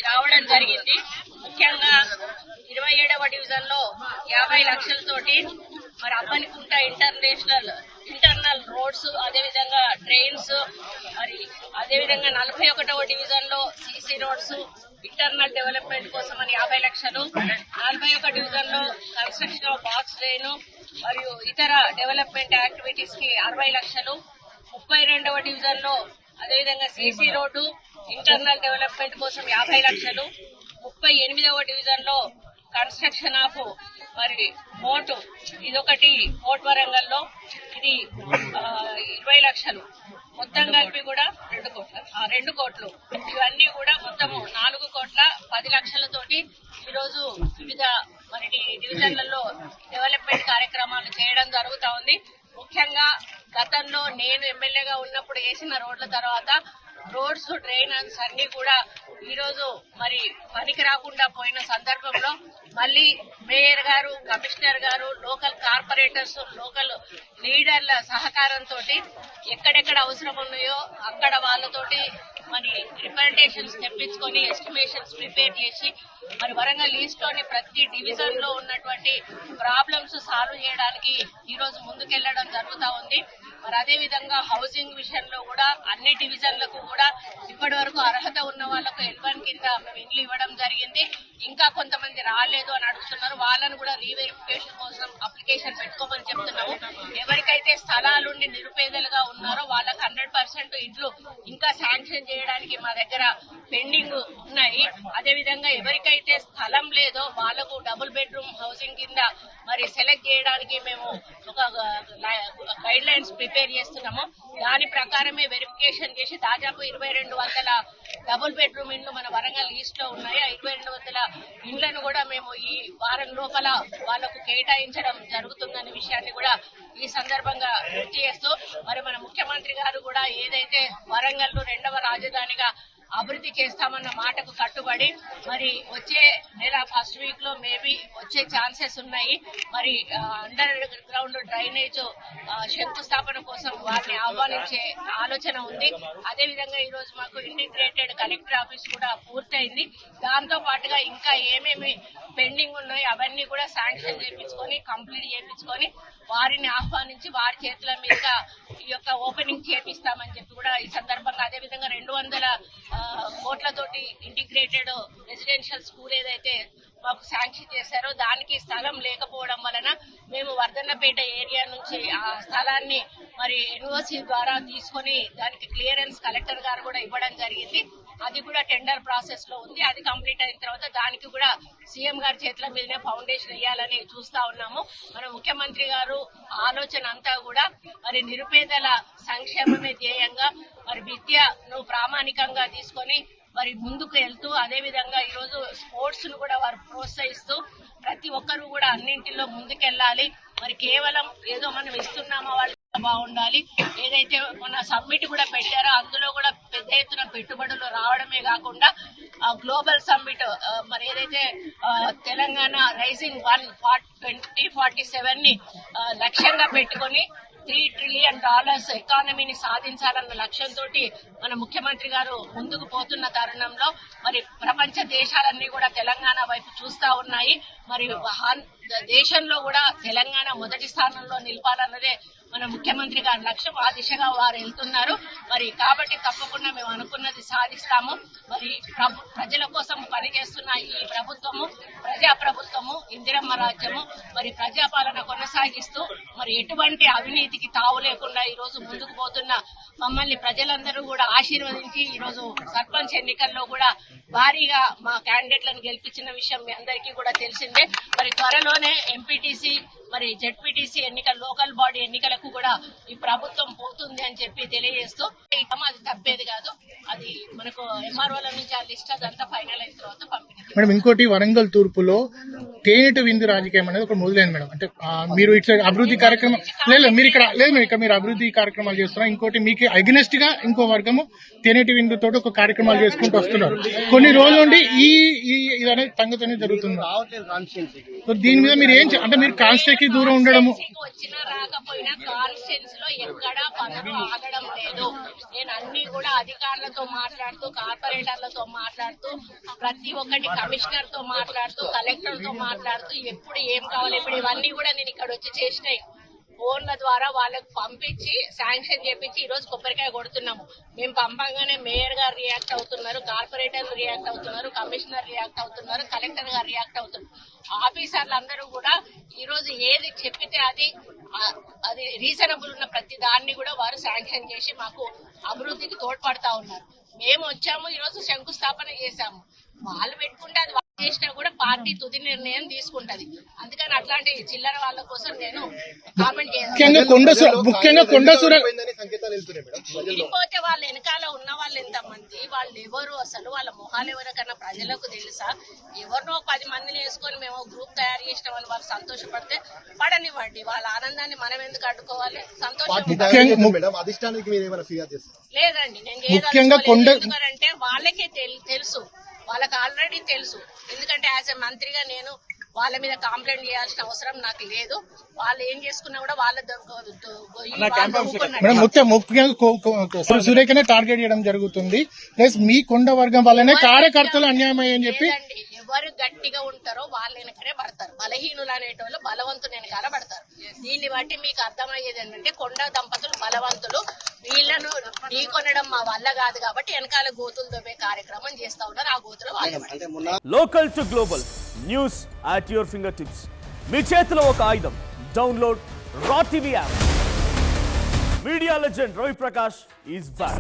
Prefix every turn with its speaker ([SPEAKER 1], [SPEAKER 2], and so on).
[SPEAKER 1] రావడం జరిగింది. ముఖ్యంగా 27వ డివిజన్ లో 50 లక్షలతోటి మరి అబ్బనికుంట ఇంటర్నల్ రోడ్స్, అదేవిధంగా ట్రైన్స్, మరి అదేవిధంగా 41వ డివిజన్ లో సీసీ రోడ్స్ ఇంటర్నల్ డెవలప్మెంట్ కోసం అని 50 లక్షలు, 41 డివిజన్ లో కన్స్ట్రక్షన్ ఆఫ్ బాక్స్ డ్రైన్ మరియు ఇతర డెవలప్మెంట్ యాక్టివిటీస్ కి 60 లక్షలు, 32వ డివిజన్ లో అదేవిధంగా సీసీ రోడ్డు ఇంటర్నల్ డెవలప్మెంట్ కోసం 50 లక్షలు, 38వ డివిజన్ లో కన్స్ట్రక్షన్ ఆఫ్ మరి పోర్టు, ఇదొకటి పోర్ట్ వరంగల్ లో ఇది 20 లక్షలు, మొత్తం కలిపి కూడా 2 కోట్లు. ఇవన్నీ కూడా మొత్తము 4,10 లక్షలతోటి ఈరోజు వివిధ మరి డివిజన్లలో డెవలప్మెంట్ కార్యక్రమాలు చేయడం జరుగుతా ఉంది. ముఖ్యంగా గతంలో నేను ఎమ్మెల్యేగా ఉన్నప్పుడు వేసిన రోడ్ల తర్వాత రోడ్స్, డ్రైన్స్ అన్ని కూడా ఈరోజు మరి పనికి రాకుండా పోయిన సందర్భంలో మళ్లీ మేయర్ గారు, కమిషనర్ గారు, లోకల్ కార్పొరేటర్స్, లోకల్ లీడర్ల సహకారంతో ఎక్కడెక్కడ అవసరం ఉన్నాయో అక్కడ వాళ్ళతోటి మరి రిప్రజెంటేషన్స్ తెప్పించుకొని ఎస్టిమేషన్స్ ప్రిపేర్ చేసి మరి వరంగల్ ఈస్ట్ లోని ప్రతి డివిజన్ లో ఉన్నటువంటి ప్రాబ్లమ్స్ సాల్వ్ చేయడానికి ఈ రోజు ముందుకెళ్లడం జరుగుతా ఉంది. మరి అదే విధంగా హౌసింగ్ విషయంలో కూడా అన్ని డివిజన్లకు కూడా ఇప్పటి వరకు అర్హత ఉన్న వాళ్లకు L1 కింద మేము ఇండ్లు ఇవ్వడం జరిగింది. ఇంకా కొంతమంది రాలేదు అని అడుగుతున్నారు. వాళ్ళను కూడా రీవెరిఫికేషన్ కోసం అప్లికేషన్ పెట్టుకోమని చెప్తున్నాము. ఎవరికైతే స్థలాలుండి నిరుపేదలుగా ఉన్నారో వాళ్ళకి 100% ఇండ్లు ఇంకా శాంక్షన్ చేయడానికి మా దగ్గర పెండింగ్ ఉన్నాయి. అదేవిధంగా ఎవరికైతే స్థలం లేదో వాళ్లకు డబుల్ బెడ్రూమ్ హౌసింగ్ కింద మరి సెలెక్ట్ చేయడానికి మేము ఒక గైడ్ లైన్స్ ప్రిపేర్ చేస్తున్నాము. దాని ప్రకారమే వెరిఫికేషన్ చేసి దాదాపు 2200 డబుల్ బెడ్రూమ్ ఇండ్లు మన వరంగల్ ఈస్ట్ లో ఉన్నాయి. 2200 ఇండ్లను కూడా మేము ఈ వారం లోపల వాళ్లకు కేటాయించడం జరుగుతుందనే విషయాన్ని కూడా ఈ సందర్భంగా గుర్తు చేస్తూ మరి మన ముఖ్యమంత్రి గారు కూడా ఏదైతే వరంగల్ ను 2వ రాజధానిగా అభివృద్ధి చేస్తామన్న మాటకు కట్టుబడి మరి వచ్చే నెల ఫస్ట్ వీక్ లో మేబీ వచ్చే ఛాన్సెస్ ఉన్నాయి. మరి అండర్ గ్రౌండ్ డ్రైనేజ్ శంకుస్థాపన కోసం వారిని ఆహ్వానించే ఆలోచన ఉంది. అదేవిధంగా ఈ రోజు మాకు ఇంటిగ్రేటెడ్ కలెక్టర్ ఆఫీస్ కూడా పూర్తయింది. దాంతో పాటుగా ఇంకా ఏమేమి పెండింగ్ ఉన్నాయో అవన్నీ కూడా శాంక్షన్ చేయించుకొని కంప్లీట్ చేయించుకొని వారిని ఆహ్వానించి వారి చేతుల మీద ఈ యొక్క ఓపెనింగ్ చేపిస్తామని చెప్పి కూడా ఈ సందర్భంగా అదేవిధంగా 200 కోట్లతోటి ఇంటిగ్రేటెడ్ రెసిడెన్షియల్ స్కూల్ ఏదైతే మాకు శాంక్షన్ చేశారో దానికి స్థలం లేకపోవడం వలన మేము వర్ధన్నపేట ఏరియా నుంచి ఆ స్థలాన్ని మరి ఎన్ఓసి ద్వారా తీసుకొని దానికి క్లియరెన్స్ కలెక్టర్ గారు కూడా ఇవ్వడం జరిగింది. అది కూడా టెండర్ ప్రాసెస్ లో ఉంది. అది కంప్లీట్ అయిన తర్వాత దానికి కూడా సీఎం గారి చేతుల మీదనే ఫౌండేషన్ వేయాలని చూస్తా ఉన్నాము. మన ముఖ్యమంత్రి గారు ఆలోచన అంతా కూడా మరి నిరుపేదల సంక్షేమమే ధ్యేయంగా మరి విద్యను ప్రామాణికంగా తీసుకొని మరి ముందుకు వెళ్తూ అదేవిధంగా ఈ రోజు స్పోర్ట్స్ ను కూడా వారు ప్రోత్సహిస్తూ ప్రతి ఒక్కరూ కూడా అన్నింటిలో ముందుకెళ్లాలి. మరి కేవలం ఏదో మనం ఇస్తున్నామా వాళ్ళు బాగుండాలి. ఏదైతే మన సమ్మిట్ కూడా పెట్టారో అందులో కూడా పెద్ద ఎత్తున పెట్టుబడులు రావడమే కాకుండా గ్లోబల్ సమ్మిట్ మరి ఏదైతే తెలంగాణ రైజింగ్ 2047 ని లక్ష్యంగా పెట్టుకొని $3 ట్రిలియన్ ఎకానమీని సాధించాలన్న లక్ష్యంతో మన ముఖ్యమంత్రి గారు ముందుకు పోతున్న తరుణంలో మరి ప్రపంచ దేశాలన్నీ కూడా తెలంగాణ వైపు చూస్తా ఉన్నాయి. మరి దేశంలో కూడా తెలంగాణ మొదటి స్థానంలో నిలపాలన్నదే మన ముఖ్యమంత్రి గారి లక్ష్యం. ఆ దిశగా వారు వెళ్తున్నారు. మరి కాబట్టి తప్పకుండా మేము అనుకున్నది సాధిస్తాము. మరి ప్రజల కోసం పనిచేస్తున్న ఈ ప్రభుత్వము ప్రజాప్రభుత్వము, ఇందిరమ్మ రాజ్యము మరి ప్రజాపాలన కొనసాగిస్తూ మరి ఎటువంటి అవినీతికి తావు లేకుండా ఈ రోజు ముందుకు పోతున్న మమ్మల్ని ప్రజలందరూ కూడా ఆశీర్వదించి ఈ రోజు సర్పంచ్ ఎన్నికల్లో కూడా భారీగా మా క్యాండిడేట్లను గెలిపించిన విషయం మీ అందరికీ కూడా తెలిసిందే. మరి త్వరలోనే ఎంపీటీసీ మరి జెడ్పీటీసీ ఎన్నికల లోకల్ బాడీ ఎన్నికలకు కూడా ఈ ప్రభుత్వం పోతుంది అని చెప్పి తెలియజేస్తూ అది తప్పేది కాదు. అది మనకు ఎంఆర్ఓల నుంచి ఆ లిస్ట్ అదంతా ఫైనల్ అయిన తర్వాత పంపిణీ.
[SPEAKER 2] మేడం ఇంకోటి వరంగల్ తూర్పులో తేనెట విందు రాజకీయం అనేది ఒక మొదలైంది మేడం. అంటే మీరు ఇట్లా అభివృద్ధి కార్యక్రమం లేదు మీరు ఇక్కడ మీరు అభివృద్ధి కార్యక్రమాలు చేస్తున్నారు. ఇంకోటి మీకు అగెనెస్ట్ గా ఇంకో వర్గము తేనెటి విందుతో ఒక కార్యక్రమాలు చేసుకుంటూ వస్తున్నారు. కొన్ని రోజుల నుండి ఈ అనేది సంగతి అనేది జరుగుతుంది. దీని మీద మీరు ఏం అంటే మీరు కాన్స్టిట్యూషన్ కి దూరం ఉండడము.
[SPEAKER 1] వచ్చినా రాకపోయినా కాన్స్టిట్యూన్స్ లో ఎక్కడా పనులు ఆగడం లేదు. నేను అన్ని కూడా అధికారులతో మాట్లాడుతూ, కార్పొరేటర్లతో మాట్లాడుతూ, ప్రతి ఒక్కటి కమిషనర్ తో మాట్లాడుతూ, కలెక్టర్ తో మాట్లాడుతూ, ఎప్పుడు ఏం కావాలి ఇప్పుడు ఇవన్నీ కూడా నేను ఇక్కడ వచ్చి చేసినాయి. ఫోన్ల ద్వారా వాళ్ళకు పంపించి శాంక్షన్ చేపించి ఈ రోజు కొబ్బరికాయ కొడుతున్నాము. మేము పంపంగానే మేయర్ గారు రియాక్ట్ అవుతున్నారు, కార్పొరేటర్లు రియాక్ట్ అవుతున్నారు, కమిషనర్ రియాక్ట్ అవుతున్నారు, కలెక్టర్ గారు రియాక్ట్ అవుతున్నారు. ఆఫీసర్లు అందరూ కూడా ఈ రోజు ఏది చెప్పితే అది రీజనబుల్ ఉన్న ప్రతి దాన్ని కూడా వారు శాంక్షన్ చేసి మాకు అభివృద్ధికి తోడ్పడతా ఉన్నారు. మేము వచ్చాము, ఈ రోజు శంకుస్థాపన చేశాము. వాళ్ళు పెట్టుకుంటే అది చేసినా కూడా పార్టీ తుది నిర్ణయం తీసుకుంటది. అందుకని అట్లాంటి చిల్లర వాళ్ళ కోసం నేను కామెంట్ విడిపోతే వాళ్ళ వెనకాల ఉన్న వాళ్ళు ఎంతమంది, వాళ్ళు ఎవరు, అసలు వాళ్ళ మొహాలు ఎవరికన్నా ప్రజలకు తెలుసా? ఎవరినో 10 మందిని వేసుకొని మేము గ్రూప్ తయారు చేసినామని వాళ్ళు సంతోషపడితే పడనివ్వండి. వాళ్ళ ఆనందాన్ని మనం ఎందుకు అడ్డుకోవాలి? లేదండి, నేను ఎందుకంటే వాళ్ళకే తెలుసు, వాళ్ళకి ఆల్రెడీ తెలుసు. ఎందుకంటే యాజ్ ఎ మంత్రిగా నేను వాళ్ళ మీద కంప్లైంట్ చేయాల్సిన అవసరం నాకు లేదు. వాళ్ళు ఏం చేసుకున్నా కూడా వాళ్ళ
[SPEAKER 2] ముఖ్యంగా సురేఖనే టార్గెట్ చేయడం జరుగుతుంది. ప్లస్ మీ కొండ వర్గం వల్లనే కార్యకర్తలు అన్యాయం అయ్యని చెప్పి
[SPEAKER 1] ఎవరు గట్టిగా ఉంటారో వాళ్ళ వెనకనే పడతారు. బలహీనులు అనేటోళ్ళు బలవంతులు వెనకాల పడతారు. దీన్ని బట్టి మీకు అర్థమయ్యేది ఏంటంటే కొండ దంపతులు బలవంతులు, వీళ్ళను ఢీకొనడం మా వల్ల కాదు కాబట్టి వెనకాల గోతులు దొబ్బే కార్యక్రమం చేస్తా ఉన్నారు. ఆ గోతులు వాళ్ళు.
[SPEAKER 3] Local to global news at your finger tips. మీ చేతిలో ఒక ఆయుధం. Download Raw TV app. Media legend Ravi Prakash is back.